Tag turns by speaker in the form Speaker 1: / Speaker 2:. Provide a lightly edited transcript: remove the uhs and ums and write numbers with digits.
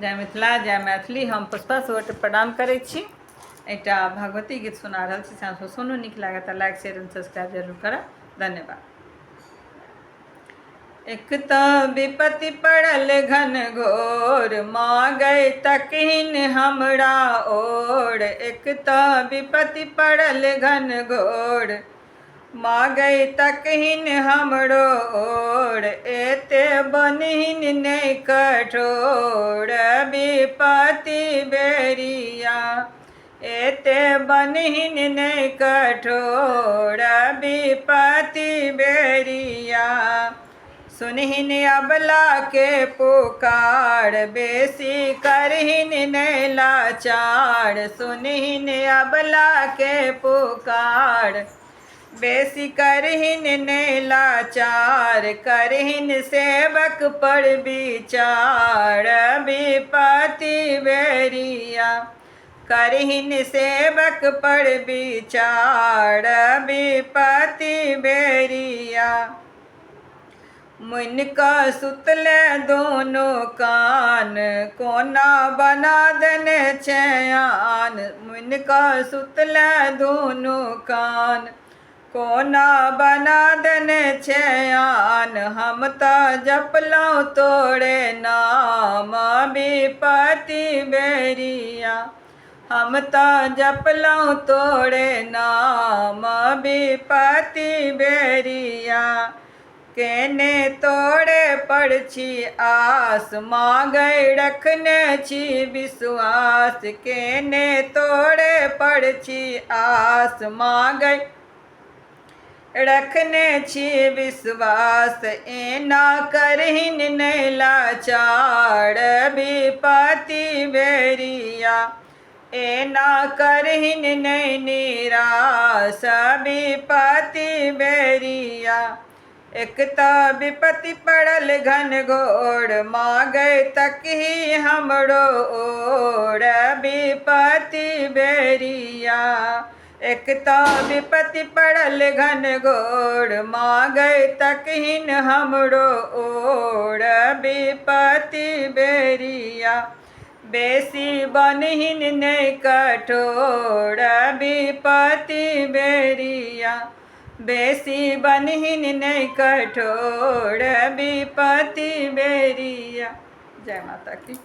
Speaker 1: जय मिथिला जय मैथिली। हम पुष्पा सोट प्रणाम करै छी। एकटा भगवती गीत सुना रहल छी, से सुनू, नीक लागत तऽ लाइक शेयर एंड सब्सक्राइब जरूर करब। धन्यवाद। एक तऽ विपत्ति पड़ल घन घोर, मांगै तकहिन हमरा ओर। एक तऽ विपत्ति पड़ल घन घोर, मांगै तकहिन हमरो ओर। एते बनहिन नहि कठोर, विपत्ति बेरिया। एते बनहिन नहि कठोर, विपत्ति बेरिया। सुनहिन अबला के पुकार, बेसी करहिन नहि लाचार। सुनहिन अबला के पुकार, बेसी करहिन नहि लाचार। करहिन सेवक पर विचार, विपत्ति बेरिया। करहिन सेवक पर विचार, विपत्ति बेरिया। मुनि कऽ सुतले दोनो कान, कोना बना देने छेआन। मुनि कऽ सुतले दोनो कान, कोना बना देने छेआन। हम तऽ जपलहुँ तोरे नाम, विपत्ति बेरिया। हम तऽ जपलहुँ तोरे नाम, विपत्ति बेरिया। केने तोरे पर छी आस, मांगै रखने छी विश्वास। केने तोरे पर छी आस, मांगै रखने छी विश्वास। एना करहिन नहि लाचार, विपत्ति बेरिया। एना करहिन नहि निराश, विपत्ति बेरिया। एक तऽ विपत्ति पड़ल घन घोर, मांगै तकहि हमरो ओर। विपत्ति बेरिया। एक तऽ विपत्ति पड़ल घन घोर, मांगै तकहिन हमरो ओर। विपत्ति बेरिया। बेसी बनहिन नहि कठोर, विपत्ति बेरिया। बेसी बनहिन नहि कठोर, विपत्ति बेरिया। जय माता की।